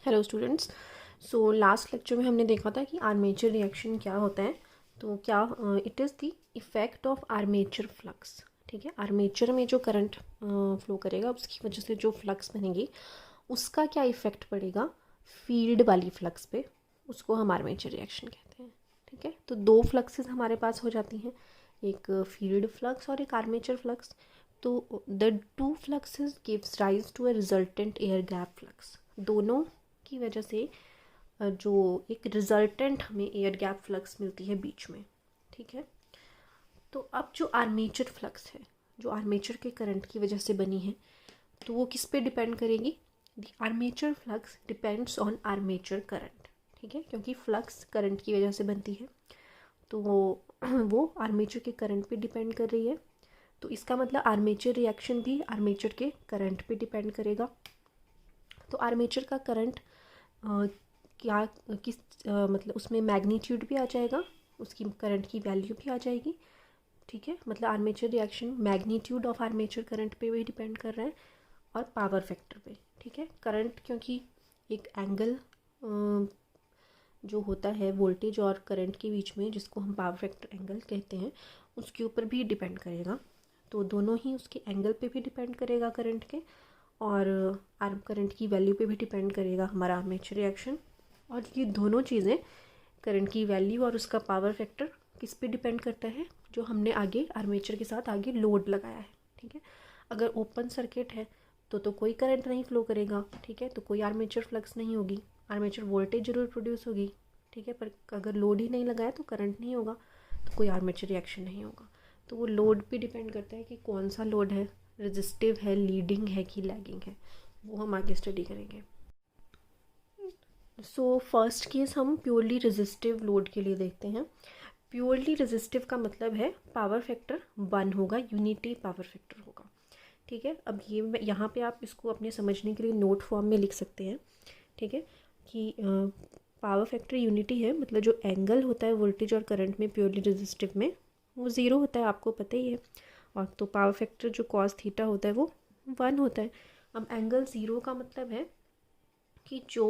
Hello students. So last lecture में हमने देखा था कि आर्मेचर रिएक्शन क्या होता है। तो क्या it is the effect of armature flux. ठीक है, आर्मेचर में जो करंट फ्लो करेगा उसकी वजह से जो फ्लक्स बनेगी उसका क्या इफ़ेक्ट पड़ेगा फील्ड वाली फ्लक्स पे, उसको हम आर्मेचर रिएक्शन कहते हैं। ठीक है, तो दो फ्लक्सेस हमारे पास हो जाती हैं, एक फील्ड फ्लक्स और एक आर्मेचर फ्लक्स। तो the two fluxes gives rise to a resultant air gap flux. दोनों की वजह से जो एक रिजल्टेंट हमें एयर गैप फ्लक्स मिलती है बीच में। ठीक है, तो अब जो आर्मेचर फ्लक्स है, जो आर्मेचर के करंट की वजह से बनी है, तो वो किस पे डिपेंड करेगी? The armature flux depends on armature current. ठीक है, क्योंकि फ्लक्स करंट की वजह से बनती है, तो वो आर्मेचर के करंट पे डिपेंड कर रही है। तो इसका मतलब आर्मेचर रिएक्शन भी आर्मेचर के करंट पे डिपेंड करेगा। तो आर्मेचर का करंट क्या किस मतलब उसमें मैग्नीट्यूड भी आ जाएगा, उसकी करंट की वैल्यू भी आ जाएगी। ठीक है, मतलब armature reaction magnitude of armature current पे भी डिपेंड कर रहा है और पावर फैक्टर पे। ठीक है, करंट क्योंकि एक एंगल जो होता है वोल्टेज और करंट के बीच में, जिसको हम पावर फैक्टर एंगल कहते हैं, उसके ऊपर भी डिपेंड करेगा। तो दोनों ही उसके एंगल पे भी डिपेंड करेगा करंट के, और करंट की वैल्यू पे भी डिपेंड करेगा हमारा आर्मेचर रिएक्शन। और ये दोनों चीज़ें, करंट की वैल्यू और उसका पावर फैक्टर, किस पे डिपेंड करता है? जो हमने आगे आर्मेचर के साथ आगे लोड लगाया है। ठीक है, अगर ओपन सर्किट है तो कोई करंट नहीं फ्लो करेगा। ठीक है, तो कोई आर्मेचर फ्लक्स नहीं होगी, आर्मेचर वोल्टेज जरूर प्रोड्यूस होगी। ठीक है, पर अगर लोड ही नहीं लगाया तो करंट नहीं होगा, तो कोई आर्मेचर रिएक्शन नहीं होगा। तो वो लोड पे डिपेंड करता है कि कौन सा लोड है, रेजिस्टिव है, लीडिंग है कि लैगिंग है, वो हम आगे स्टडी करेंगे। सो फर्स्ट केस हम प्योरली रेजिस्टिव लोड के लिए देखते हैं। प्योरली रेजिस्टिव का मतलब है पावर फैक्टर 1 होगा, यूनिटी पावर फैक्टर होगा। ठीक है, अब ये यहाँ पे आप इसको अपने समझने के लिए नोट फॉर्म में लिख सकते हैं। ठीक है, कि पावर फैक्टर यूनिटी है, मतलब जो एंगल होता है वोल्टेज और करंट में प्योरली रेजिस्टिव में, वो ज़ीरो होता है, आपको पता ही है। और तो पावर फैक्टर जो कॉस थीटा होता है वो 1 होता है। अब एंगल ज़ीरो का मतलब है कि जो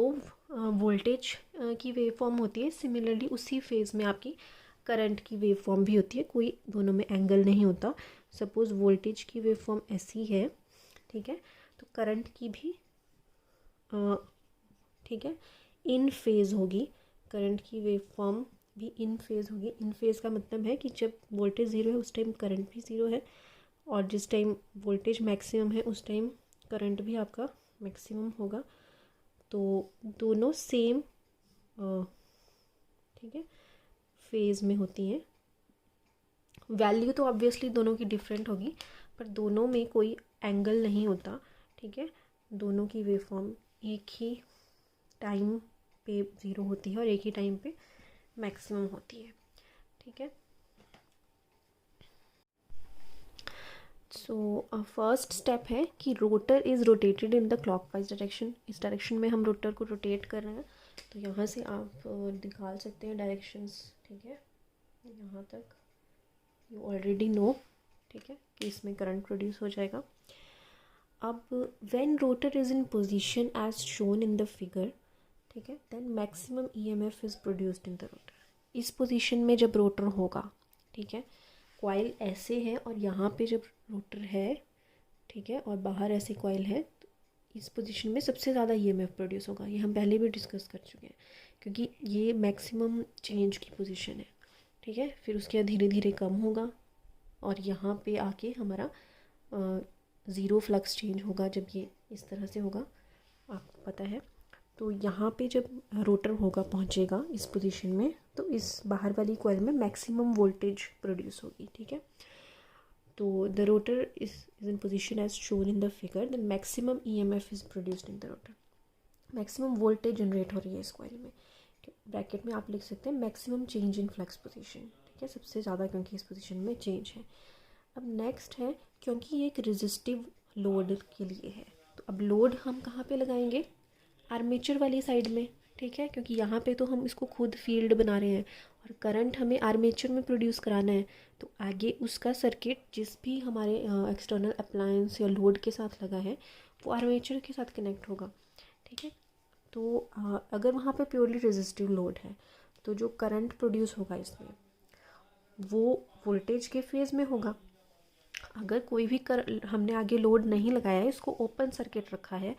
वोल्टेज की वेव फॉर्म होती है, सिमिलरली उसी फेज़ में आपकी करंट की वेव फॉर्म भी होती है, कोई दोनों में एंगल नहीं होता। सपोज़ वोल्टेज की वेव फॉर्म ऐसी है, ठीक है, तो करंट की भी ठीक है इन फेज़ होगी, करंट की वेव फॉर्म भी इन फेज़ होगी। इन फेज़ का मतलब है कि जब वोल्टेज ज़ीरो है उस टाइम करंट भी ज़ीरो है, और जिस टाइम वोल्टेज मैक्सिमम है उस टाइम करंट भी आपका मैक्सिमम होगा। तो दोनों सेम ठीक है फेज़ में होती हैं। वैल्यू तो ऑब्वियसली दोनों की डिफरेंट होगी, पर दोनों में कोई एंगल नहीं होता। ठीक है, दोनों की वेव फॉर्म एक ही टाइम पे ज़ीरो होती है और एक ही टाइम पे मैक्सिमम होती है। ठीक है, सो फर्स्ट स्टेप है कि rotor is rotated in the clockwise direction. इस डायरेक्शन में हम रोटर को रोटेट कर रहे हैं, तो यहाँ से आप निकाल सकते हैं डायरेक्शंस। ठीक है, यहाँ तक यू ऑलरेडी नो, ठीक है, कि इसमें करंट प्रोड्यूस हो जाएगा। अब when rotor is in position as shown in the figure, ठीक है, then maximum EMF is produced in the rotor. इस पोजीशन में जब रोटर होगा, ठीक है, कॉइल ऐसे है और यहाँ पे जब रोटर है, ठीक है, और बाहर ऐसे कॉइल है, तो इस पोजीशन में सबसे ज़्यादा ईएमएफ प्रोड्यूस होगा। ये हम पहले भी डिस्कस कर चुके हैं, क्योंकि ये मैक्सिमम चेंज की पोजीशन है। ठीक है, फिर उसके बाद धीरे धीरे कम होगा और यहाँ पे आके हमारा ज़ीरो फ्लक्स चेंज होगा जब ये इस तरह से होगा, आपको पता है। तो यहाँ पे जब रोटर होगा, पहुँचेगा इस पोजीशन में, तो इस बाहर वाली कॉइल में मैक्सिमम वोल्टेज प्रोड्यूस होगी। ठीक है, तो the rotor is in position as shown in the figure, the maximum EMF is produced in the rotor. Maximum voltage generate हो रही है इस कॉइल में। ब्रैकेट में आप लिख सकते हैं maximum change in flux position. ठीक है, सबसे ज़्यादा क्योंकि इस पोजीशन में चेंज है। अब नेक्स्ट है, क्योंकि ये एक रेजिस्टिव लोड के लिए है, तो अब लोड हम कहाँ पे लगाएंगे? आर्मेचर वाली साइड में। ठीक है, क्योंकि यहाँ पे तो हम इसको खुद फील्ड बना रहे हैं और करंट हमें आर्मेचर में प्रोड्यूस कराना है, तो आगे उसका सर्किट जिस भी हमारे एक्सटर्नल अप्लायंस या लोड के साथ लगा है वो आर्मेचर के साथ कनेक्ट होगा। ठीक है, तो अगर वहाँ पे प्योरली रेजिस्टिव लोड है तो जो करंट प्रोड्यूस होगा इसमें वो वोल्टेज के फेज़ में होगा। अगर कोई भी हमने आगे लोड नहीं लगाया है, इसको ओपन सर्किट रखा है,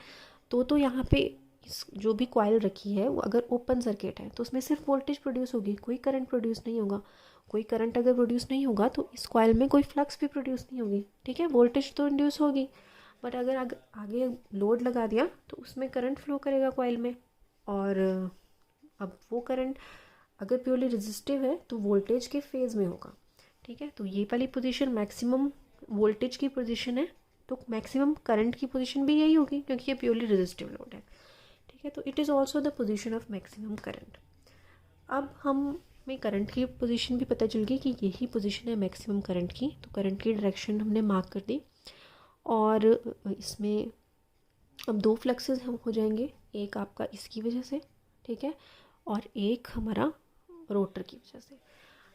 तो यहाँ पे इस जो भी कॉइल रखी है वो अगर ओपन सर्किट है तो उसमें सिर्फ वोल्टेज प्रोड्यूस होगी, कोई करंट प्रोड्यूस नहीं होगा। कोई करंट अगर प्रोड्यूस नहीं होगा तो इस कॉइल में कोई फ्लक्स भी प्रोड्यूस नहीं होगी, ठीक है। वोल्टेज तो इंड्यूस होगी, बट अगर आगे लोड लगा दिया तो उसमें करंट फ्लो करेगा कॉइल में, और अब वो करंट अगर प्योरली रेजिस्टिव है तो वोल्टेज के फेज़ में होगा, ठीक है। तो ये वाली पोजीशन मैक्सिमम वोल्टेज की पोजीशन है, तो मैक्सिमम करंट की पोजीशन भी यही होगी क्योंकि ये प्योरली रेजिस्टिव लोड है, ठीक है। तो it is also the position of maximum current. अब हमें करंट की पोजीशन भी पता चल गई कि यही पोजीशन है मैक्सिमम करंट की, तो करंट की डायरेक्शन हमने मार्क कर दी। और इसमें अब दो फ्लक्सेस हो जाएंगे, एक आपका इसकी वजह से, ठीक है, और एक हमारा रोटर की वजह से।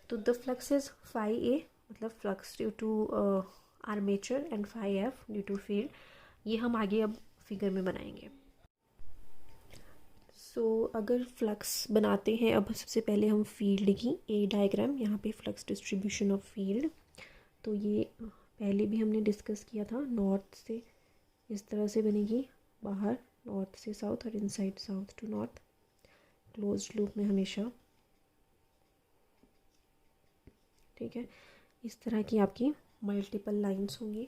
तो द फ्लक्सेस फाई ए मतलब flux due to armature and phi F due to field, ये हम आगे अब फिगर में बनाएंगे। सो अगर फ्लक्स बनाते हैं, अब सबसे पहले हम फील्ड की ए डायग्राम, यहाँ पे फ्लक्स डिस्ट्रीब्यूशन ऑफ फील्ड, तो ये पहले भी हमने डिस्कस किया था। नॉर्थ से इस तरह से बनेगी बाहर, नॉर्थ से साउथ और inside south to north, closed loop में हमेशा, ठीक है। इस तरह की आपकी मल्टीपल लाइंस होंगी,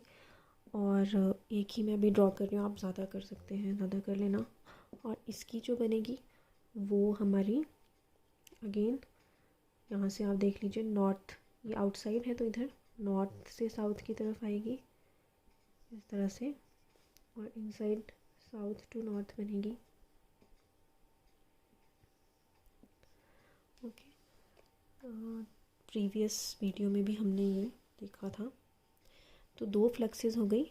और एक ही मैं भी ड्रॉ कर रही हूँ, आप ज़्यादा कर सकते हैं, ज़्यादा कर लेना। और इसकी जो बनेगी वो हमारी अगेन यहाँ से आप देख लीजिए, नॉर्थ ये आउटसाइड है तो इधर नॉर्थ से साउथ की तरफ आएगी इस तरह से, और इनसाइड साउथ टू नॉर्थ बनेगी, ओके। प्रीवियस वीडियो में भी हमने ये देखा था। तो दो फ्लक्सेस हो गई,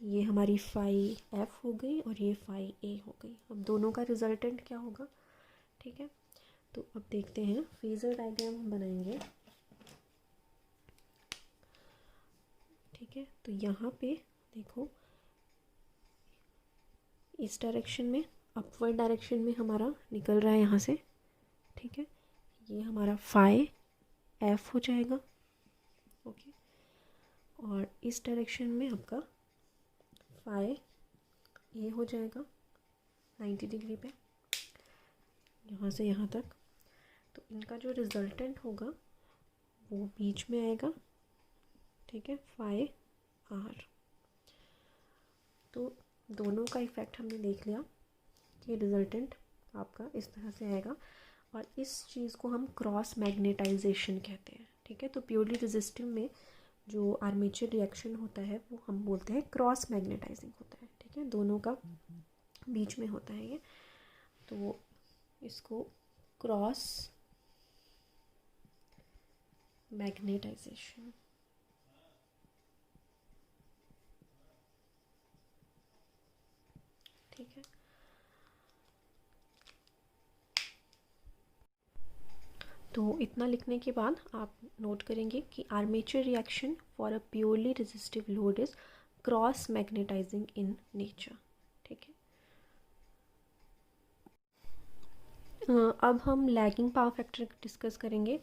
ये हमारी फाई एफ हो गई और ये फाई ए हो गई। अब दोनों का रिजल्टेंट क्या होगा, ठीक है। तो अब देखते हैं, फेजर डायग्राम हम बनाएंगे, ठीक है। तो यहाँ पे देखो, इस डायरेक्शन में अपवर्ड डायरेक्शन में हमारा निकल रहा है यहाँ से, ठीक है। ये हमारा फाई एफ हो जाएगा, ओके। और इस डायरेक्शन में आपका फाई ए हो जाएगा 90 डिग्री पे, यहाँ से यहाँ तक। तो इनका जो रिजल्टेंट होगा वो बीच में आएगा, ठीक है, फाई आर। तो दोनों का इफ़ेक्ट हमने देख लिया कि रिजल्टेंट आपका इस तरह से आएगा, और इस चीज़ को हम क्रॉस मैग्नेटाइजेशन कहते हैं, ठीक है। तो प्योरली रेजिस्टिव में जो आर्मेचर रिएक्शन होता है वो हम बोलते हैं क्रॉस मैग्नेटाइजिंग होता है, ठीक है। दोनों का बीच में होता है ये, तो इसको क्रॉस मैग्नेटाइजेशन, ठीक है। तो इतना लिखने के बाद आप नोट करेंगे कि armature reaction for a purely resistive load is cross magnetising in nature, ठीक है। अब हम लैगिंग पावर फैक्टर डिस्कस करेंगे।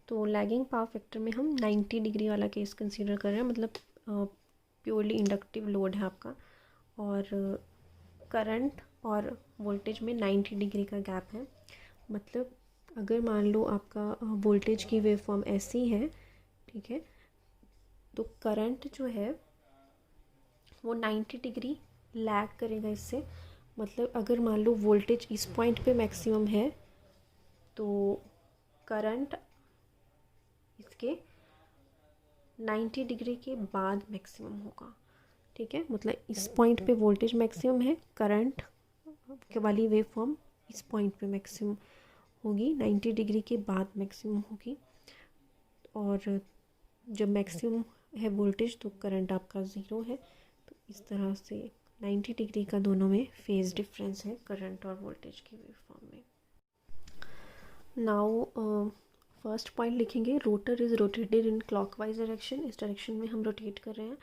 तो लैगिंग पावर फैक्टर में हम 90 डिग्री वाला केस कंसीडर कर रहे हैं, मतलब प्योरली इंडक्टिव लोड है आपका, और करंट और वोल्टेज में 90 डिग्री का गैप है। मतलब अगर मान लो आपका वोल्टेज की वेव फॉर्म ऐसी है, ठीक है, तो करंट जो है वो 90 डिग्री लैग करेगा इससे। मतलब अगर मान लो वोल्टेज इस पॉइंट पे मैक्सिमम है तो करंट इसके 90 डिग्री के बाद मैक्सिमम होगा, ठीक है। मतलब इस पॉइंट पे वोल्टेज मैक्सिमम है, करंट वाली वेव फॉर्म इस पॉइंट पे मैक्सिमम होगी, 90 डिग्री के बाद मैक्सिमम होगी। और जब मैक्सिमम है वोल्टेज तो करंट आपका ज़ीरो है। तो इस तरह से 90 डिग्री का दोनों में फेज़ डिफरेंस है करंट और वोल्टेज की वेव फॉर्म में। नाउ फर्स्ट पॉइंट लिखेंगे, rotor is rotated in clockwise direction. इस डायरेक्शन में हम रोटेट कर रहे हैं।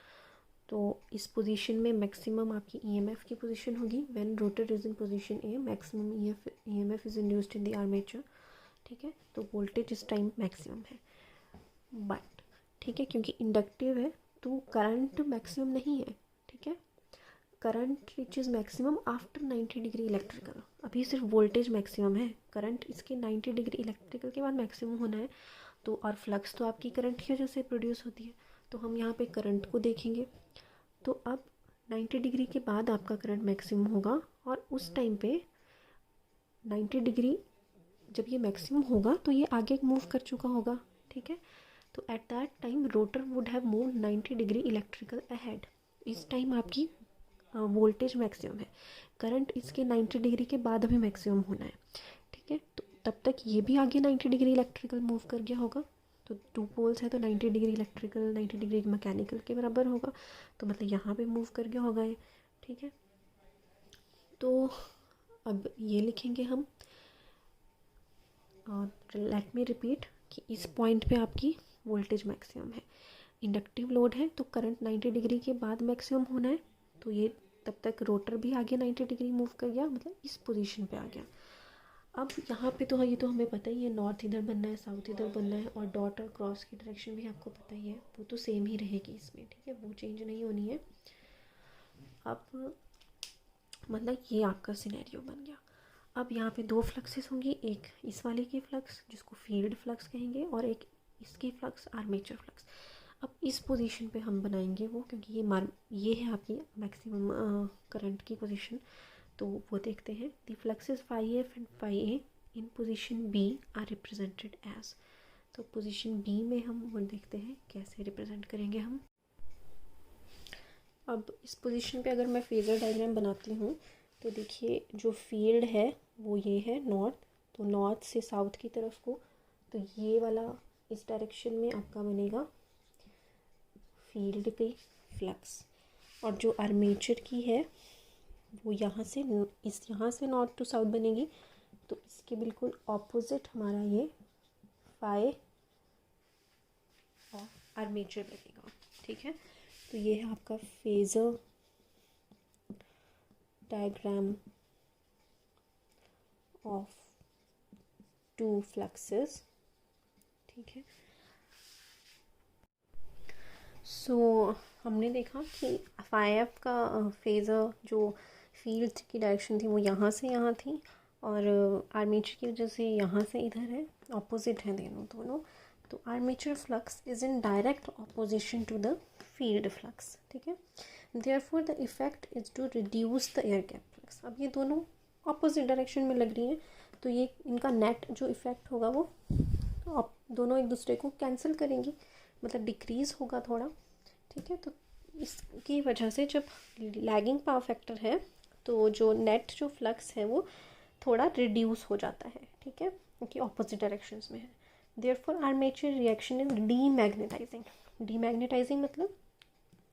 तो इस पोजीशन में मैक्सिमम आपकी ईएमएफ की पोजीशन होगी when rotor is in position A, maximum EMF is induced in the armature, ठीक है। तो वोल्टेज इस टाइम मैक्सिमम है, बट ठीक है क्योंकि इंडक्टिव है तो करंट मैक्सिमम नहीं है, ठीक है। Current reaches maximum after 90 degree electrical, अभी सिर्फ वोल्टेज मैक्सिमम है, करंट इसके 90 डिग्री इलेक्ट्रिकल के बाद मैक्सिमम होना है। तो और फ्लक्स तो आपकी करंट की वजह से प्रोड्यूस होती है, तो हम यहाँ पे करंट को देखेंगे। तो अब 90 डिग्री के बाद आपका करंट मैक्सिमम होगा, और उस टाइम पे 90 डिग्री जब ये मैक्सिमम होगा तो ये आगे मूव कर चुका होगा, ठीक है। तो at that time rotor would have move 90 degree electrical ahead. इस टाइम आपकी वोल्टेज मैक्सिमम है, करंट इसके 90 डिग्री के बाद अभी मैक्सिमम होना है, ठीक है। तो तब तक ये भी आगे 90 डिग्री इलेक्ट्रिकल मूव कर गया होगा। तो 2 पोल्स है तो 90 डिग्री इलेक्ट्रिकल 90 डिग्री मैकेनिकल के बराबर होगा, तो मतलब यहाँ पे मूव कर गया होगा ये, ठीक है। तो अब ये लिखेंगे हम, और लेट मी रिपीट कि इस पॉइंट पे आपकी वोल्टेज मैक्सिमम है, इंडक्टिव लोड है तो करंट 90 डिग्री के बाद मैक्सिमम होना है, तो ये तब तक रोटर भी आगे 90 डिग्री मूव कर गया, मतलब इस पोजीशन पे आ गया। अब यहाँ पे तो ये तो हमें पता ही है, नॉर्थ इधर बनना है, साउथ इधर बनना है, और डॉट और क्रॉस की डायरेक्शन भी आपको पता ही है, वो तो सेम ही रहेगी इसमें, ठीक है, वो चेंज नहीं होनी है। अब मतलब ये आपका सिनेरियो बन गया। अब यहाँ पे 2 फ्लक्सेस होंगी, एक इस वाले की फ्लक्स जिसको फील्ड फ्लक्स कहेंगे, और एक इसकी फ्लक्स आर्मेचर फ्लक्स। अब इस पोजीशन पे हम बनाएंगे वो, क्योंकि ये है आपकी मैक्सिमम करंट की पोजीशन, तो वो देखते हैं। The fluxes phi F and phi A in position B are represented as. तो पोजीशन बी में हम वो देखते हैं कैसे रिप्रेजेंट करेंगे हम। अब इस पोजीशन पे अगर मैं फेजर डायग्राम बनाती हूँ तो देखिए जो फील्ड है वो ये है नॉर्थ, तो नॉर्थ से साउथ की तरफ को, तो ये वाला इस डायरेक्शन में आपका बनेगा फील्ड की फ्लक्स, और जो आर्मेचर की है वो यहाँ से नॉर्थ टू साउथ बनेगी, तो इसके बिल्कुल ऑपोजिट हमारा ये फाई और आर्मेचर बनेगा, ठीक है। तो ये है आपका फेजर डायग्राम ऑफ 2 फ्लक्सेस, ठीक है। सो हमने देखा कि फाई एफ का फेज़र जो फील्ड की डायरेक्शन थी वो यहाँ से यहाँ थी, और आर्मेचर की वजह से यहाँ से इधर है, ऑपोजिट है दोनों। तो armature flux is in direct opposition to the field flux, ठीक है। Therefore the effect is to reduce the air gap flux. अब ये दोनों ऑपोजिट डायरेक्शन में लग रही हैं, तो ये इनका नेट जो इफेक्ट होगा वो दोनों एक दूसरे को कैंसिल करेंगी, मतलब डिक्रीज़ होगा थोड़ा, ठीक है। तो इसकी वजह से जब लैगिंग पावर फैक्टर है तो जो नेट जो फ्लक्स है वो थोड़ा रिड्यूस हो जाता है, ठीक है, क्योंकि ऑपोजिट डायरेक्शंस में है। Therefore armature reaction is demagnetising. Demagnetising मतलब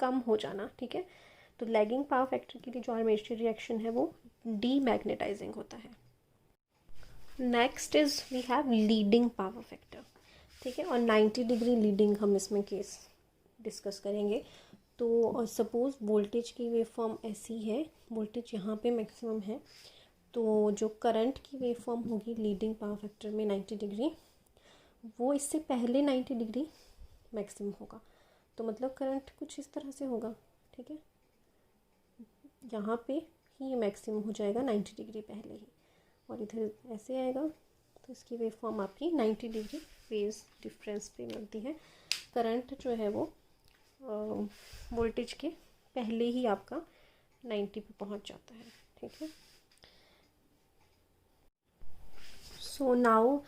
कम हो जाना, ठीक है। तो लैगिंग पावर फैक्टर के लिए जो आर्मेचर रिएक्शन है वो डीमैग्नेटाइजिंग होता है। Next is we have leading power factor, ठीक है, और 90 डिग्री लीडिंग हम इसमें केस डिस्कस करेंगे। तो सपोज़ वोल्टेज की वेव फॉर्म ऐसी है, वोल्टेज यहाँ पे मैक्सिमम है, तो जो करंट की वेव फॉर्म होगी लीडिंग पावर फैक्टर में 90 डिग्री, वो इससे पहले 90 डिग्री मैक्सिमम होगा, तो मतलब करंट कुछ इस तरह से होगा, ठीक है। यहाँ पे ही ये मैक्सिमम हो जाएगा 90 डिग्री पहले ही, और इधर ऐसे आएगा, तो इसकी वेव फॉर्म आपकी 90 डिग्री फेज डिफरेंस पे मिलती है। करंट जो है वो वोल्टेज के पहले ही आपका 90 पे पहुंच जाता है, ठीक है। सो नाउ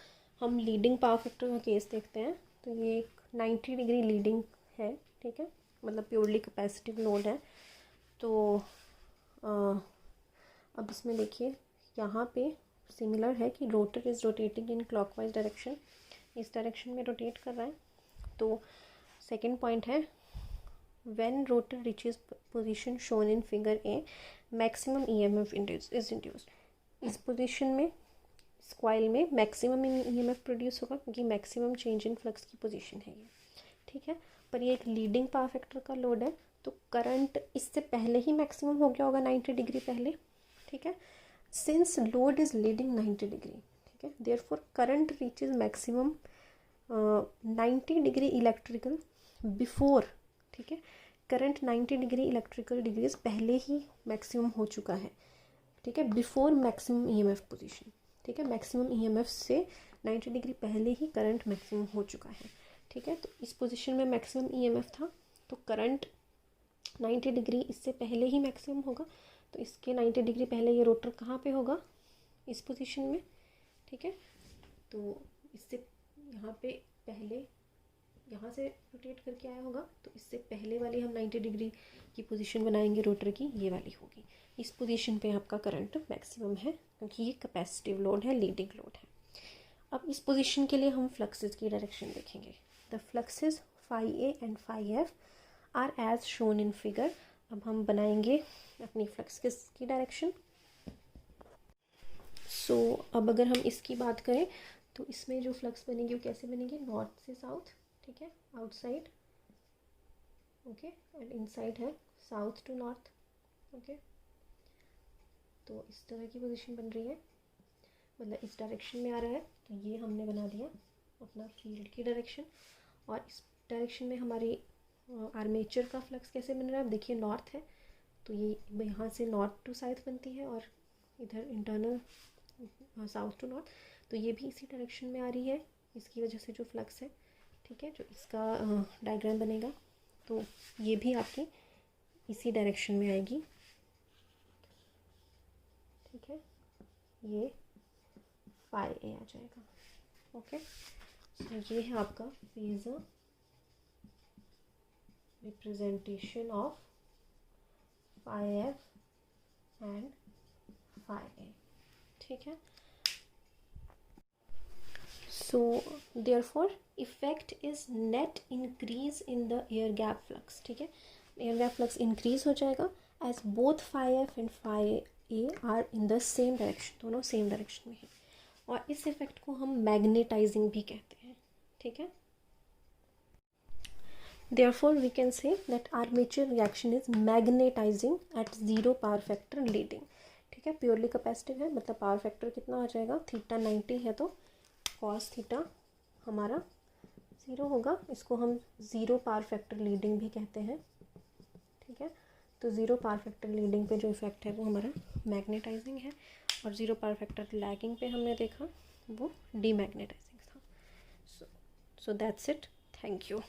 हम लीडिंग पावर फैक्टर का केस देखते हैं। तो ये एक 90 डिग्री लीडिंग है, ठीक है, मतलब प्योरली कैपेसिटिव लोड है। तो अब इसमें देखिए यहाँ पे सिमिलर है कि rotor is rotating in clockwise direction, इस डायरेक्शन में रोटेट कर रहा है। तो सेकंड पॉइंट है when rotor reaches position shown in figure A maximum EMF is induced. इस पोजीशन में इस कॉइल में मैक्सिमम ईएमएफ प्रोड्यूस होगा, क्योंकि मैक्सिमम चेंज इन फ्लक्स की पोजीशन है ये, ठीक है। पर ये एक लीडिंग पावर फैक्टर का लोड है, तो करंट इससे पहले ही मैक्सिमम हो गया होगा 90 डिग्री पहले, ठीक है। Since load is leading 90 degree, ठीक है, therefore current reaches maximum 90 degree electrical before, ठीक है। करंट 90 डिग्री इलेक्ट्रिकल डिग्रीज पहले ही मैक्सिमम हो चुका है, ठीक है, बिफोर मैक्सिमम ईएमएफ पोजीशन, ठीक है। मैक्सिमम ईएमएफ से 90 डिग्री पहले ही करंट मैक्सिमम हो चुका है, ठीक है। तो इस पोजीशन में मैक्सिमम ईएमएफ था, तो करंट 90 डिग्री इससे पहले ही मैक्सिमम होगा, तो इसके 90 डिग्री पहले ये रोटर कहाँ पे होगा, इस पोजीशन में, ठीक है। तो इससे यहाँ पे पहले यहाँ से रोटेट करके आया होगा, तो इससे पहले वाली हम 90 डिग्री की पोजीशन बनाएंगे रोटर की, ये वाली होगी। इस पोजीशन पे आपका करंट मैक्सिमम है, क्योंकि ये कैपेसिटिव लोड है, लीडिंग लोड है। अब इस पोजीशन के लिए हम फ्लक्सेस की डायरेक्शन देखेंगे। The fluxes phi A and phi F are as shown in figure. अब हम बनाएंगे अपनी फ्लक्स की डायरेक्शन। सो अब अगर हम इसकी बात करें तो इसमें जो फ्लक्स बनेगी वो कैसे बनेगी, नॉर्थ से साउथ, ठीक है, आउटसाइड, ओके, एंड इनसाइड है साउथ टू नॉर्थ, ओके। तो इस तरह की पोजीशन बन रही है, मतलब इस डायरेक्शन में आ रहा है, तो ये हमने बना दिया अपना फील्ड की डायरेक्शन। और इस डायरेक्शन में हमारी आर्मेचर का फ्लक्स कैसे बन रहा है, अब देखिए नॉर्थ है, तो ये यहाँ से नॉर्थ टू साउथ बनती है, और इधर इंटरनल साउथ टू नॉर्थ, तो ये भी इसी डायरेक्शन में आ रही है, इसकी वजह से जो फ्लक्स है, ठीक है, जो इसका डायग्राम बनेगा, तो ये भी आपकी इसी डायरेक्शन में आएगी, ठीक है, ये फाई ए आ जाएगा, ओके। तो ये है आपका phasor representation of phi F and phi A, ठीक है। So therefore effect is net increase in the air gap flux, ठीक है, एयर गैप फ्लक्स इंक्रीज हो जाएगा as both phi F and phi A are in the same direction, दोनों same direction में है, और इस इफेक्ट को हम मैग्नेटाइजिंग भी कहते हैं, ठीक है। Therefore, we can say that armature reaction is magnetizing at zero power factor leading, ठीक है। प्योरली कैपेसिटिव है, मतलब पावर फैक्टर कितना आ जाएगा, थीटा 90 है, तो कॉस थीटा हमारा 0 होगा। इसको हम ज़ीरो पावर फैक्टर लीडिंग भी कहते हैं, ठीक है। तो ज़ीरो पावर फैक्टर लीडिंग पे जो इफेक्ट है वो हमारा मैग्नेटाइजिंग है, और ज़ीरो पावर फैक्टर लैगिंग पे हमने देखा वो डीमैग्नेटाइजिंग था। So that's it, thank you.